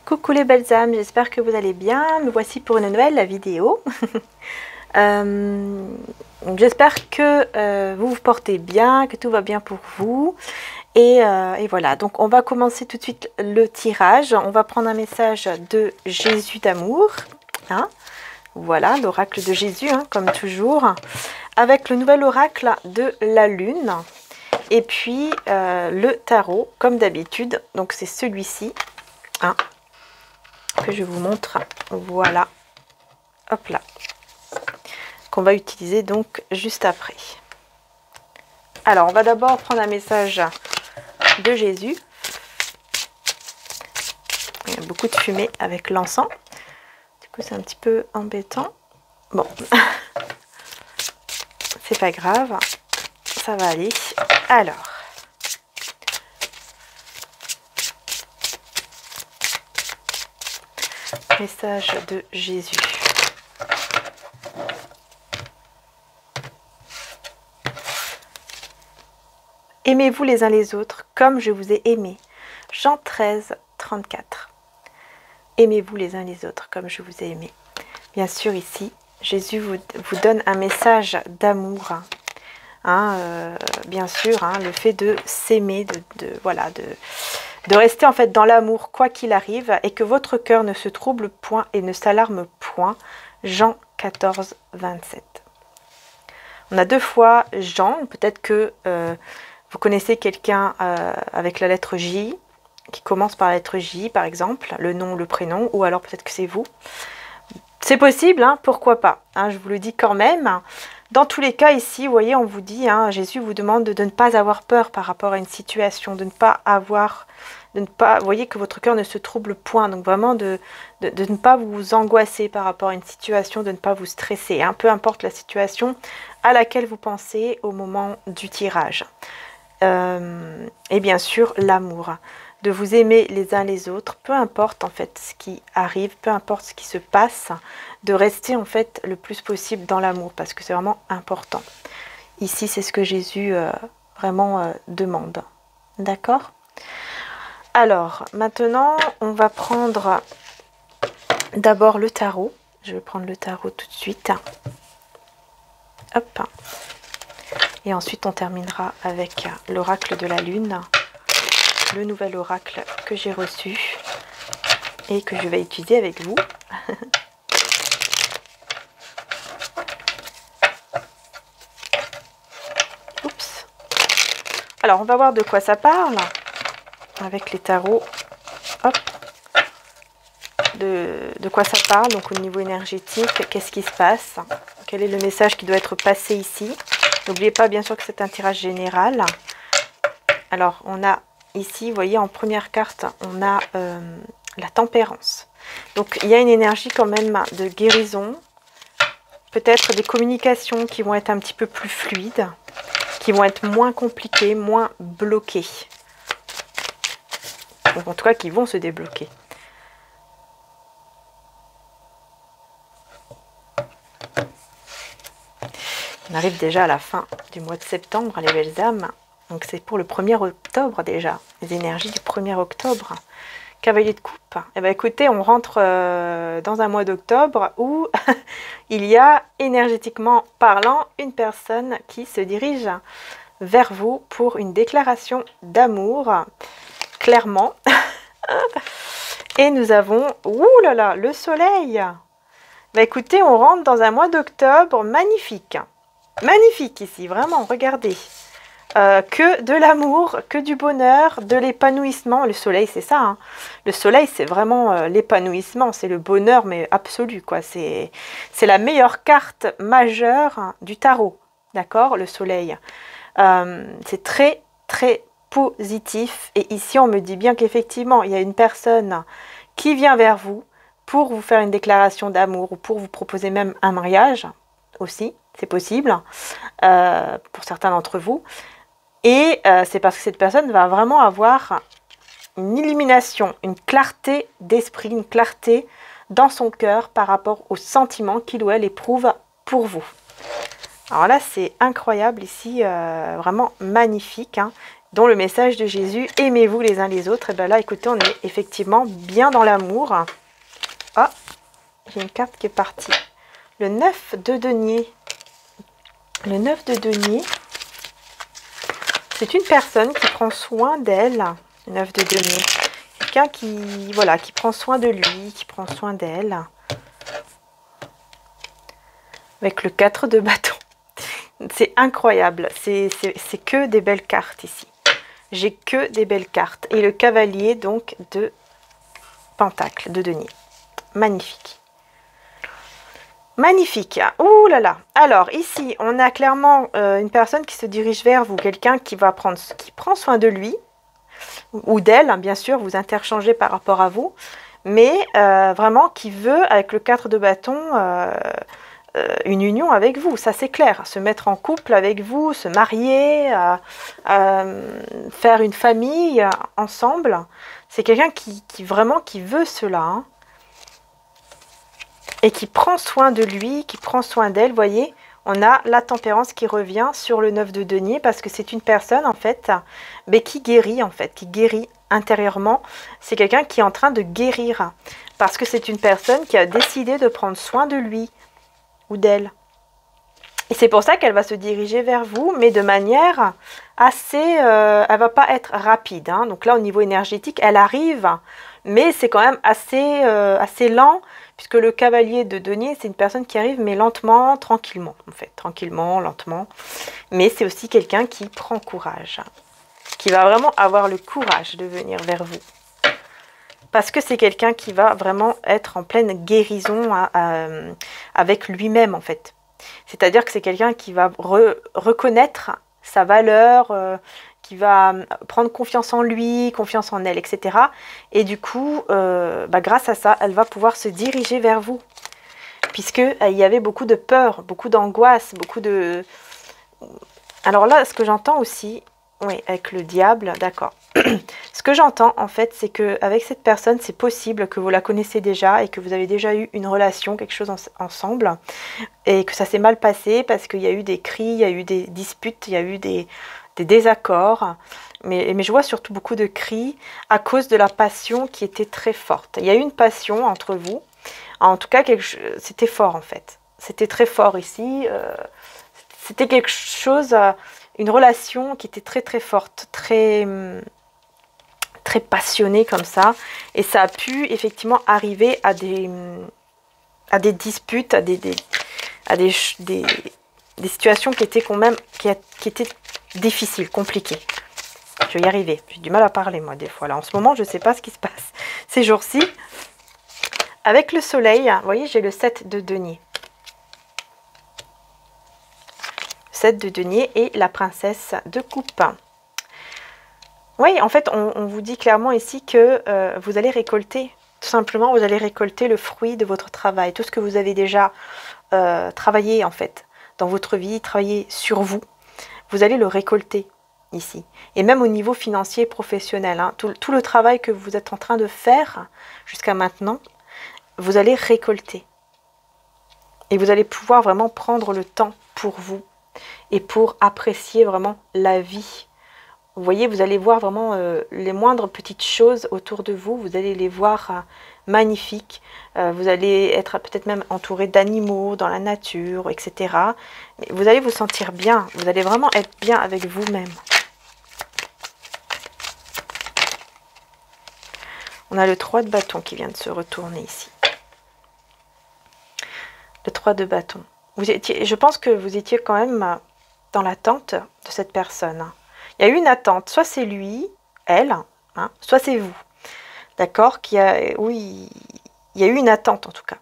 Coucou les belles âmes, j'espère que vous allez bien. Me voici pour une nouvelle vidéo. J'espère que vous vous portez bien, que tout va bien pour vous. Et voilà, donc on va commencer tout de suite le tirage. On va prendre un message de Jésus d'amour. Hein, voilà, l'oracle de Jésus, hein, comme toujours. Avec le nouvel oracle de la lune. Et puis le tarot, comme d'habitude. Donc c'est celui-ci. Hein, que je vous montre, voilà, hop là, qu'on va utiliser donc juste après. Alors on va d'abord prendre un message de Jésus. Il y a beaucoup de fumée avec l'encens, du coup c'est un petit peu embêtant. Bon, c'est pas grave, ça va aller. Alors message de Jésus. Aimez-vous les uns les autres comme je vous ai aimé. Jean 13, 34. Aimez-vous les uns les autres comme je vous ai aimé. Bien sûr, ici, Jésus vous donne un message d'amour. Hein, bien sûr, hein, le fait de s'aimer, de rester en fait dans l'amour quoi qu'il arrive et que votre cœur ne se trouble point et ne s'alarme point. Jean 14, 27. On a deux fois Jean, peut-être que vous connaissez quelqu'un avec la lettre J, qui commence par la lettre J par exemple, le nom, le prénom, ou alors peut-être que c'est vous. C'est possible, hein, pourquoi pas, hein, je vous le dis quand même. Dans tous les cas ici, vous voyez, on vous dit, hein, Jésus vous demande de ne pas avoir peur par rapport à une situation, de ne pas, vous voyez que votre cœur ne se trouble point, donc vraiment de ne pas vous angoisser par rapport à une situation, de ne pas vous stresser, hein, peu importe la situation à laquelle vous pensez au moment du tirage. Et bien sûr, l'amour, de vous aimer les uns les autres, peu importe en fait ce qui arrive, peu importe ce qui se passe, de rester en fait le plus possible dans l'amour, parce que c'est vraiment important. Ici, c'est ce que Jésus vraiment demande. D'accord? Alors, maintenant, on va prendre d'abord le tarot. Je vais prendre le tarot tout de suite. Hop. Et ensuite, on terminera avec l'oracle de la lune, le nouvel oracle que j'ai reçu et que je vais utiliser avec vous. Oups. Alors, on va voir de quoi ça parle avec les tarots. Hop. De quoi ça parle, donc au niveau énergétique, qu'est-ce qui se passe, quel est le message qui doit être passé ici. N'oubliez pas bien sûr que c'est un tirage général. Alors on a ici, vous voyez en première carte, on a la tempérance. Donc il y a une énergie quand même de guérison, peut-être des communications qui vont être un petit peu plus fluides, qui vont être moins compliquées, moins bloquées. Donc, en tout cas qui vont se débloquer. On arrive déjà à la fin du mois de septembre, les belles âmes. Donc c'est pour le 1er octobre déjà, les énergies du 1er octobre. Cavalier de coupe. Eh bien écoutez, on rentre dans un mois d'octobre où il y a, énergétiquement parlant, une personne qui se dirige vers vous pour une déclaration d'amour, clairement. Et nous avons, ouh là là, le soleil. Bah écoutez, on rentre dans un mois d'octobre magnifique. Magnifique ici, vraiment, regardez. Que de l'amour, que du bonheur, de l'épanouissement. Le soleil, c'est ça. Hein. Le soleil, c'est vraiment l'épanouissement, c'est le bonheur, mais absolu, quoi. C'est la meilleure carte majeure du tarot, d'accord, le soleil. C'est très, très positif. Et ici, on me dit bien qu'effectivement, il y a une personne qui vient vers vous pour vous faire une déclaration d'amour ou pour vous proposer même un mariage aussi. C'est possible pour certains d'entre vous. Et c'est parce que cette personne va vraiment avoir une illumination, une clarté d'esprit, une clarté dans son cœur par rapport aux sentiments qu'il ou elle éprouve pour vous. Alors là, c'est incroyable ici, vraiment magnifique. Hein. dont le message de Jésus, aimez-vous les uns les autres. Et bien là, écoutez, on est effectivement bien dans l'amour. Oh, j'ai une carte qui est partie. Le 9 de denier. Le 9 de denier, c'est une personne qui prend soin d'elle. Le 9 de denier. Quelqu'un qui, voilà, qui prend soin de lui, qui prend soin d'elle. Avec le 4 de bâton. C'est incroyable. C'est que des belles cartes ici. J'ai que des belles cartes. Et le cavalier, donc, de pentacle, de denier. Magnifique. Magnifique. Ouh là là. Alors, ici, on a clairement une personne qui se dirige vers vous. Quelqu'un qui prend soin de lui. Ou d'elle, hein, bien sûr. Vous interchangez par rapport à vous. Mais vraiment, qui veut, avec le 4 de bâton... une union avec vous, ça c'est clair, se mettre en couple avec vous, se marier, faire une famille ensemble, c'est quelqu'un qui vraiment qui veut cela, hein, et qui prend soin de lui, qui prend soin d'elle, voyez, on a la tempérance qui revient sur le 9 de denier, parce que c'est une personne en fait, mais qui guérit en fait, qui guérit intérieurement, c'est quelqu'un qui est en train de guérir, parce que c'est une personne qui a décidé de prendre soin de lui, ou d'elle. Et c'est pour ça qu'elle va se diriger vers vous, mais de manière assez... elle va pas être rapide. Hein. Donc là, au niveau énergétique, elle arrive, mais c'est quand même assez lent, puisque le cavalier de denier, c'est une personne qui arrive, mais lentement, tranquillement, en fait. Tranquillement, lentement. Mais c'est aussi quelqu'un qui prend courage, qui va vraiment avoir le courage de venir vers vous. Parce que c'est quelqu'un qui va vraiment être en pleine guérison avec lui-même, en fait. C'est-à-dire que c'est quelqu'un qui va reconnaître sa valeur, qui va prendre confiance en lui, confiance en elle, etc. Et du coup, grâce à ça, elle va pouvoir se diriger vers vous. Puisqu'il y avait beaucoup de peur, beaucoup d'angoisse, beaucoup de... Alors là, ce que j'entends aussi... Oui, avec le diable, d'accord. Ce que j'entends, en fait, c'est qu'avec cette personne, c'est possible que vous la connaissez déjà et que vous avez déjà eu une relation, quelque chose ensemble, et que ça s'est mal passé parce qu'il y a eu des cris, il y a eu des disputes, il y a eu des désaccords. Mais je vois surtout beaucoup de cris à cause de la passion qui était très forte. Il y a eu une passion entre vous. En tout cas, c'était fort, en fait. C'était très fort ici. C'était quelque chose... une relation qui était très très forte, très passionnée comme ça. Et ça a pu effectivement arriver à des disputes, à des situations qui étaient quand même qui étaient difficiles, compliquées. Je vais y arriver. J'ai du mal à parler moi des fois. Là, en ce moment, je ne sais pas ce qui se passe ces jours-ci. Avec le soleil, vous voyez, j'ai le 7 de denier. 7 de denier et la princesse de coupe. Oui, en fait, on vous dit clairement ici que vous allez récolter, tout simplement, vous allez récolter le fruit de votre travail. Tout ce que vous avez déjà travaillé, en fait, dans votre vie, travaillé sur vous, vous allez le récolter ici. Et même au niveau financier et professionnel, hein, tout le travail que vous êtes en train de faire jusqu'à maintenant, vous allez récolter. Et vous allez pouvoir vraiment prendre le temps pour vous. Et pour apprécier vraiment la vie. Vous voyez, vous allez voir vraiment les moindres petites choses autour de vous. Vous allez les voir magnifiques. Vous allez être peut-être même entouré d'animaux dans la nature, etc. Mais vous allez vous sentir bien. Vous allez vraiment être bien avec vous-même. On a le 3 de bâton qui vient de se retourner ici. Le 3 de bâton. Je pense que vous étiez quand même dans l'attente de cette personne. Il y a eu une attente, soit c'est lui, elle, hein, soit c'est vous. D'accord? Oui, il y a eu une attente en tout cas.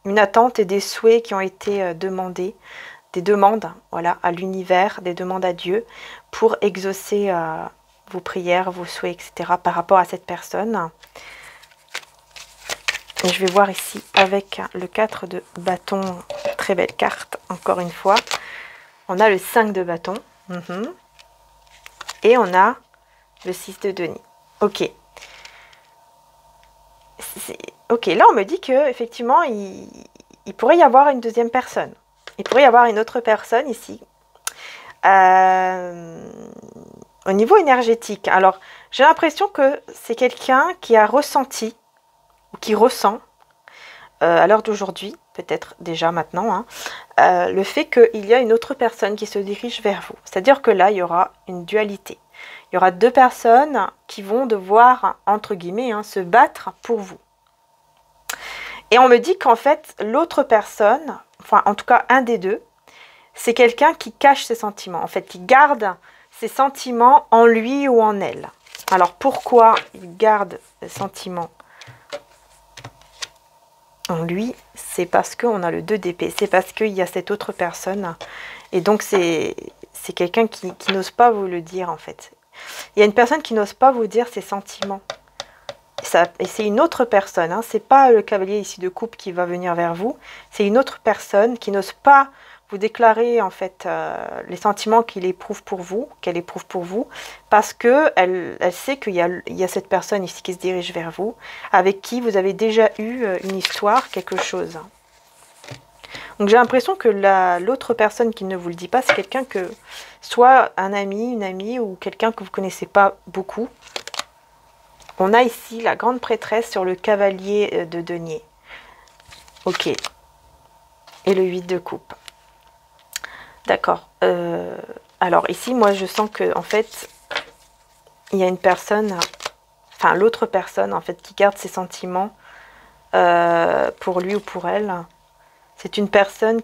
Une attente et des souhaits qui ont été demandés, des demandes voilà, à l'univers, des demandes à Dieu pour exaucer vos prières, vos souhaits, etc. par rapport à cette personne. Et je vais voir ici avec le 4 de bâton, très belle carte, encore une fois. On a le 5 de bâton. Et on a le 6 de denier. Ok. Ok, là on me dit que effectivement il pourrait y avoir une deuxième personne. Il pourrait y avoir une autre personne ici. Au niveau énergétique, alors j'ai l'impression que c'est quelqu'un qui a ressenti, ou qui ressent, à l'heure d'aujourd'hui, peut-être déjà maintenant, hein, le fait qu'il y a une autre personne qui se dirige vers vous. C'est-à-dire que là, il y aura une dualité. Il y aura deux personnes qui vont devoir, entre guillemets, hein, se battre pour vous. Et on me dit qu'en fait, l'autre personne, enfin en tout cas un des deux, c'est quelqu'un qui cache ses sentiments, en fait, qui garde ses sentiments en lui ou en elle. Alors pourquoi il garde ses sentiments en lui? C'est parce qu'on a le 2 d'épée, c'est parce qu'il y a cette autre personne. Et donc c'est quelqu'un qui n'ose pas vous le dire en fait. Il y a une personne qui n'ose pas vous dire ses sentiments. Et c'est une autre personne, hein, c'est pas le cavalier ici de coupe qui va venir vers vous, c'est une autre personne qui n'ose pas vous déclarer en fait les sentiments qu'elle éprouve pour vous, parce que elle sait qu'il y a cette personne ici qui se dirige vers vous, avec qui vous avez déjà eu une histoire, quelque chose. Donc j'ai l'impression que l'autre personne qui ne vous le dit pas, c'est quelqu'un que, soit un ami, une amie, ou quelqu'un que vous ne connaissez pas beaucoup. On a ici la grande prêtresse sur le cavalier de denier. Ok. Et le 8 de coupe. D'accord. Alors ici, moi, je sens que en fait, il y a une personne, enfin l'autre personne, en fait, qui garde ses sentiments pour lui ou pour elle. C'est une personne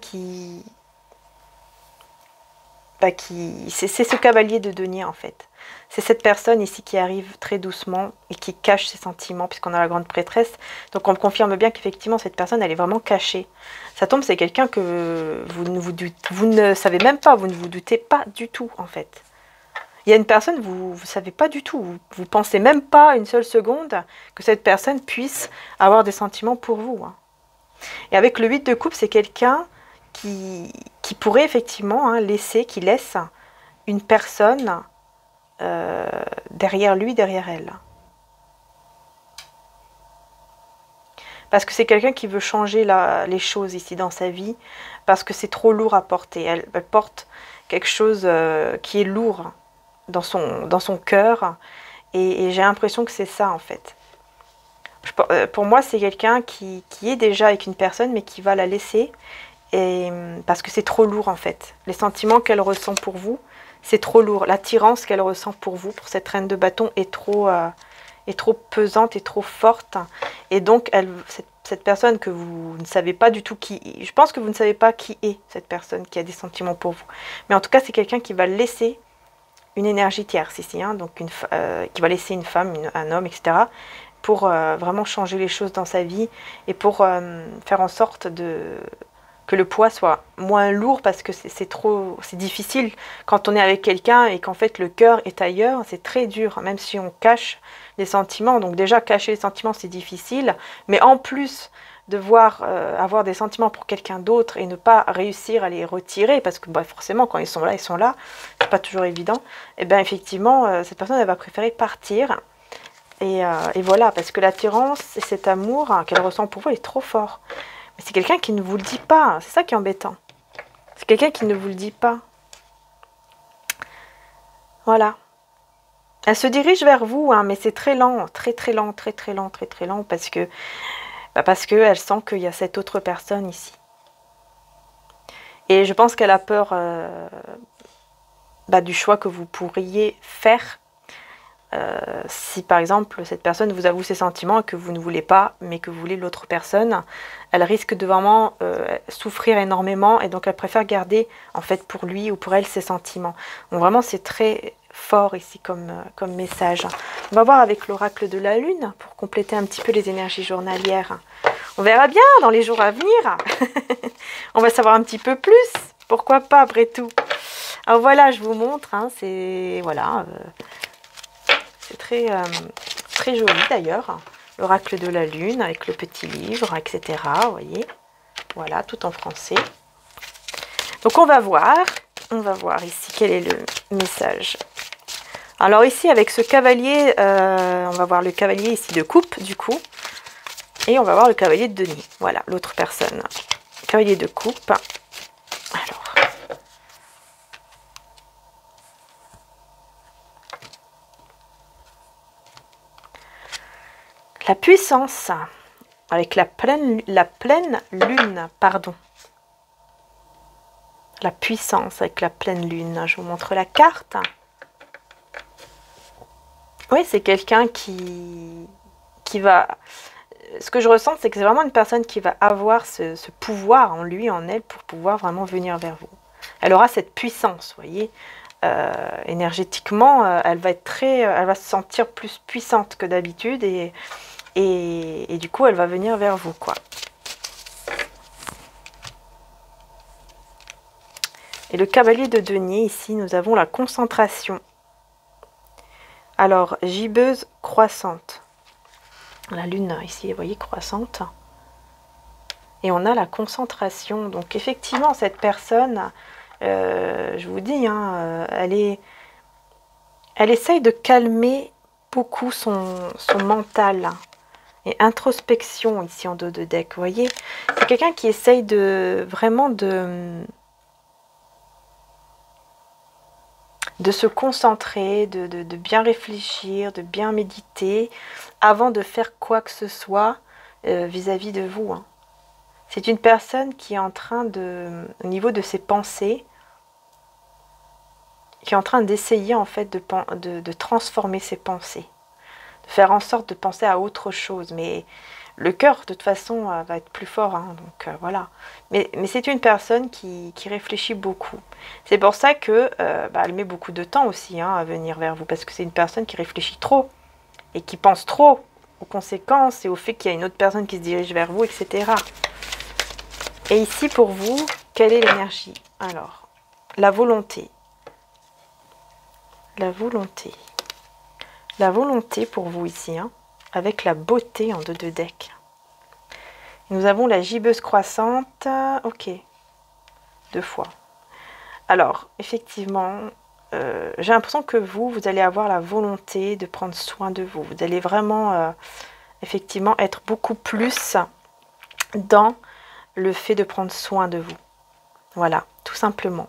c'est ce cavalier de denier, en fait. C'est cette personne ici qui arrive très doucement et qui cache ses sentiments, puisqu'on a la grande prêtresse. Donc on me confirme bien qu'effectivement, cette personne, elle est vraiment cachée. Ça tombe, c'est quelqu'un que vous ne savez même pas, vous ne vous doutez pas du tout, en fait. Il y a une personne, vous ne savez pas du tout, vous pensez même pas une seule seconde que cette personne puisse avoir des sentiments pour vous. Hein. Et avec le 8 de coupe, c'est quelqu'un qui pourrait effectivement qui laisse une personne derrière lui, derrière elle. Parce que c'est quelqu'un qui veut changer les choses ici dans sa vie, parce que c'est trop lourd à porter. Elle porte quelque chose qui est lourd dans son cœur, et j'ai l'impression que c'est ça en fait. Pour moi, c'est quelqu'un qui est déjà avec une personne, mais qui va la laisser, parce que c'est trop lourd en fait. Les sentiments qu'elle ressent pour vous, c'est trop lourd. L'attirance qu'elle ressent pour vous, pour cette reine de bâton, est trop pesante et trop forte. Et donc, cette personne que vous ne savez pas du tout je pense que vous ne savez pas qui est cette personne qui a des sentiments pour vous. Mais en tout cas, c'est quelqu'un qui va laisser une énergie tierce ici, hein, donc qui va laisser une femme, un homme, etc., pour vraiment changer les choses dans sa vie et pour faire en sorte que le poids soit moins lourd, parce que c'est difficile quand on est avec quelqu'un et qu'en fait le cœur est ailleurs, c'est très dur, même si on cache les sentiments. Donc déjà, cacher les sentiments, c'est difficile, mais en plus devoir avoir des sentiments pour quelqu'un d'autre et ne pas réussir à les retirer, parce que bah, forcément quand ils sont là, c'est pas toujours évident, et bien effectivement, cette personne, elle va préférer partir. Et voilà, parce que l'attirance et cet amour qu'elle ressent pour vous est trop fort. Mais c'est quelqu'un qui ne vous le dit pas. C'est ça qui est embêtant. C'est quelqu'un qui ne vous le dit pas. Voilà. Elle se dirige vers vous, hein, mais c'est très lent, très lent, très lent, parce que elle sent qu'il y a cette autre personne ici. Et je pense qu'elle a peur du choix que vous pourriez faire. Si par exemple cette personne vous avoue ses sentiments et que vous ne voulez pas, mais que vous voulez l'autre personne, elle risque de vraiment souffrir énormément, et donc elle préfère garder en fait pour lui ou pour elle ses sentiments. Donc vraiment c'est très fort ici comme message. On va voir avec l'oracle de la lune pour compléter un petit peu les énergies journalières. On verra bien dans les jours à venir. On va savoir un petit peu plus. Pourquoi pas après tout. Alors voilà, je vous montre. Hein, c'est voilà. C'est très joli d'ailleurs, l'oracle de la lune avec le petit livre, etc. Vous voyez, voilà, tout en français. Donc on va voir ici quel est le message. Alors ici avec ce cavalier, on va voir le cavalier ici de coupe du coup, et on va voir le cavalier de denier. Voilà, l'autre personne, cavalier de coupe. Alors. La puissance, avec la pleine lune, pardon. La puissance avec la pleine lune. Je vous montre la carte. Oui, c'est quelqu'un qui va... Ce que je ressens, c'est que c'est vraiment une personne qui va avoir ce pouvoir en lui, en elle, pour pouvoir vraiment venir vers vous. Elle aura cette puissance, vous voyez. Énergétiquement, elle va se sentir plus puissante que d'habitude et du coup, elle va venir vers vous, quoi. Et le cavalier de denier, ici, nous avons la concentration. Alors, gibbeuse croissante. La lune, ici, vous voyez, croissante. Et on a la concentration. Donc, effectivement, cette personne, je vous dis, hein, elle essaye de calmer beaucoup son mental. Et introspection, ici, en dos de deck, vous voyez. C'est quelqu'un qui essaye vraiment de se concentrer, de bien réfléchir, de bien méditer avant de faire quoi que ce soit vis-à-vis de vous. Hein. C'est une personne qui est en train au niveau de ses pensées, qui est en train d'essayer en fait de transformer ses pensées, de faire en sorte de penser à autre chose. Mais le cœur, de toute façon, va être plus fort, hein, donc voilà. Mais c'est une personne qui réfléchit beaucoup. C'est pour ça que elle met beaucoup de temps aussi hein, à venir vers vous, parce que c'est une personne qui réfléchit trop et qui pense trop aux conséquences et au fait qu'il y a une autre personne qui se dirige vers vous, etc. Et ici, pour vous, quelle est l'énergie? Alors, la volonté. La volonté. La volonté pour vous ici, hein, avec la beauté en deux de deck. Nous avons la gibbeuse croissante. Ok. 2 fois. Alors, effectivement, j'ai l'impression que vous allez avoir la volonté de prendre soin de vous. Vous allez vraiment, effectivement, être beaucoup plus dans le fait de prendre soin de vous. Voilà, tout simplement.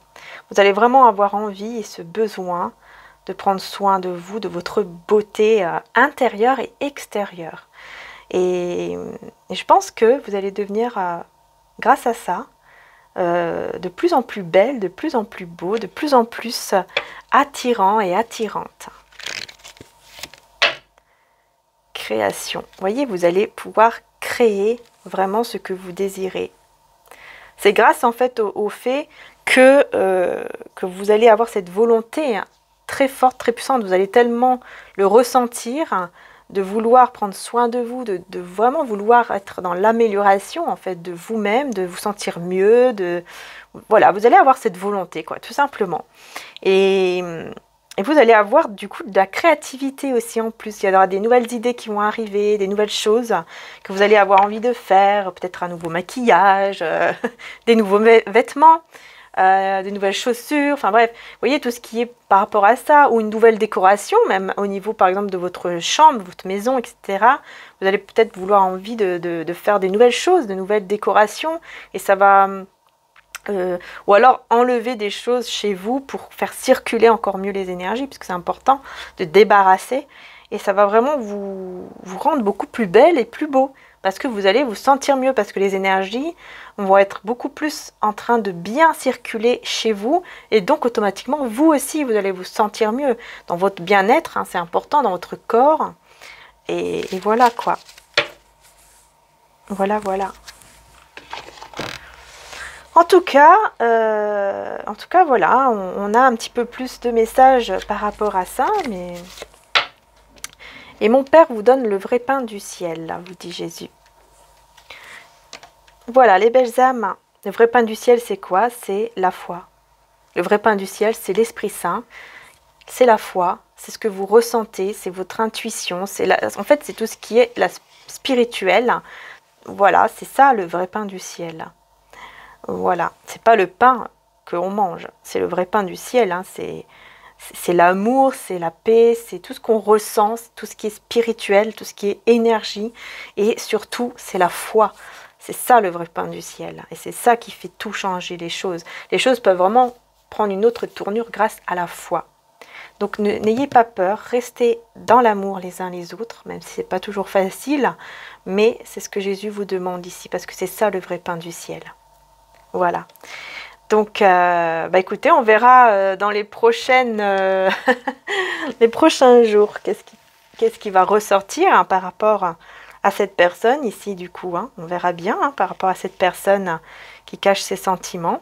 Vous allez vraiment avoir envie et ce besoin de prendre soin de vous, de votre beauté intérieure et extérieure. Et je pense que vous allez devenir, grâce à ça, de plus en plus belle, de plus en plus beau, de plus en plus attirant et attirante. Création. Vous voyez, vous allez pouvoir créer vraiment ce que vous désirez. C'est grâce en fait au fait que vous allez avoir cette volonté très forte, très puissante. Vous allez tellement le ressentir, de vouloir prendre soin de vous, de vraiment vouloir être dans l'amélioration en fait de vous-même, de vous sentir mieux, voilà, vous allez avoir cette volonté quoi, tout simplement. Et vous allez avoir du coup de la créativité aussi en plus. Il y aura des nouvelles idées qui vont arriver, des nouvelles choses que vous allez avoir envie de faire, peut-être un nouveau maquillage, des nouveaux vêtements. Des nouvelles chaussures, enfin bref, vous voyez tout ce qui est par rapport à ça, ou une nouvelle décoration, même au niveau par exemple de votre chambre, votre maison, etc. Vous allez peut-être vouloir envie de faire des nouvelles choses, de nouvelles décorations, et ça va... ou alors enlever des choses chez vous pour faire circuler encore mieux les énergies, puisque c'est important de débarrasser, et ça va vraiment vous rendre beaucoup plus belle et plus beau, parce que vous allez vous sentir mieux, parce que les énergies vont être beaucoup plus en train de bien circuler chez vous, et donc automatiquement, vous aussi, vous allez vous sentir mieux dans votre bien-être, hein, c'est important, dans votre corps, et voilà quoi. Voilà, voilà. En tout cas, voilà, on a un petit peu plus de messages par rapport à ça, mais... Et mon Père vous donne le vrai pain du ciel, là, vous dit Jésus. Voilà, les belles âmes, le vrai pain du ciel, c'est quoi? C'est la foi. Le vrai pain du ciel, c'est l'Esprit Saint, c'est la foi, c'est ce que vous ressentez, c'est votre intuition, en fait, c'est tout ce qui est la spirituelle. Voilà, c'est ça le vrai pain du ciel. Voilà, c'est pas le pain qu'on mange, c'est le vrai pain du ciel, hein. C'est l'amour, c'est la paix, c'est tout ce qu'on ressent, tout ce qui est spirituel, tout ce qui est énergie, et surtout, c'est la foi. C'est ça le vrai pain du ciel, et c'est ça qui fait tout changer les choses. Les choses peuvent vraiment prendre une autre tournure grâce à la foi. Donc n'ayez pas peur, restez dans l'amour les uns les autres, même si ce n'est pas toujours facile, mais c'est ce que Jésus vous demande ici, parce que c'est ça le vrai pain du ciel. Voilà. Donc, écoutez, on verra dans les prochaines, les prochains jours qu'est-ce qui va ressortir hein, par rapport à cette personne ici du coup. Hein. On verra bien hein, par rapport à cette personne qui cache ses sentiments.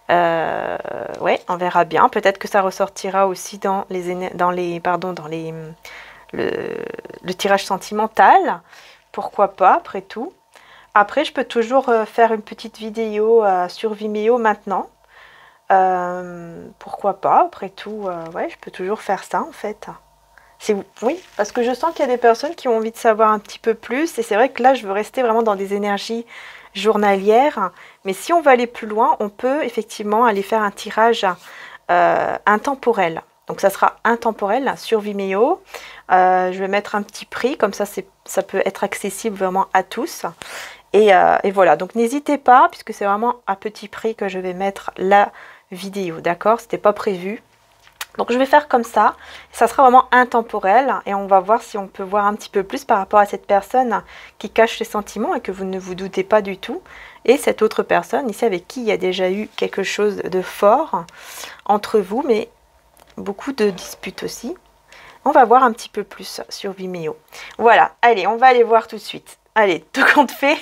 Ouais, on verra bien. Peut-être que ça ressortira aussi dans le tirage sentimental. Pourquoi pas, après tout. Après, je peux toujours faire une petite vidéo sur Vimeo maintenant. Pourquoi pas, après tout, ouais, je peux toujours faire ça en fait. Oui, parce que je sens qu'il y a des personnes qui ont envie de savoir un petit peu plus. Et c'est vrai que là, je veux rester vraiment dans des énergies journalières. Mais si on veut aller plus loin, on peut effectivement aller faire un tirage intemporel. Donc ça sera intemporel sur Vimeo. Je vais mettre un petit prix, comme ça peut être accessible vraiment à tous. Et voilà, donc n'hésitez pas, puisque c'est vraiment à petit prix que je vais mettre la vidéo, d'accord? C'était pas prévu. Donc je vais faire comme ça sera vraiment intemporel et on va voir si on peut voir un petit peu plus par rapport à cette personne qui cache ses sentiments et que vous ne vous doutez pas du tout. Et cette autre personne ici avec qui il y a déjà eu quelque chose de fort entre vous, mais beaucoup de disputes aussi. On va voir un petit peu plus sur Vimeo. Voilà, allez, on va aller voir tout de suite. Allez, tout compte fait.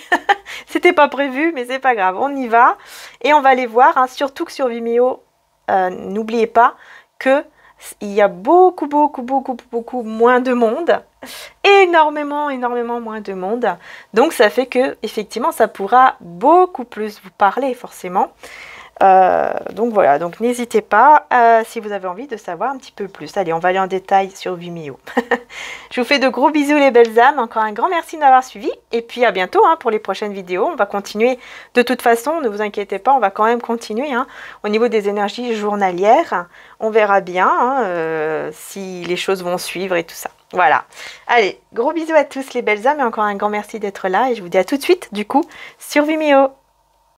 C'était pas prévu, mais c'est pas grave. On y va. Et on va aller voir, hein, surtout que sur Vimeo, n'oubliez pas que il y a beaucoup moins de monde. Énormément moins de monde. Donc ça fait que, effectivement, ça pourra beaucoup plus vous parler, forcément. Donc voilà, donc n'hésitez pas si vous avez envie de savoir un petit peu plus. Allez, on va aller en détail sur Vimeo. Je vous fais de gros bisous les belles âmes. Encore un grand merci de m'avoir suivi. Et puis à bientôt hein, pour les prochaines vidéos. On va continuer. De toute façon, ne vous inquiétez pas, on va quand même continuer. Hein, au niveau des énergies journalières, on verra bien hein, si les choses vont suivre et tout ça. Voilà. Allez, gros bisous à tous les belles âmes. Et encore un grand merci d'être là. Et je vous dis à tout de suite du coup sur Vimeo.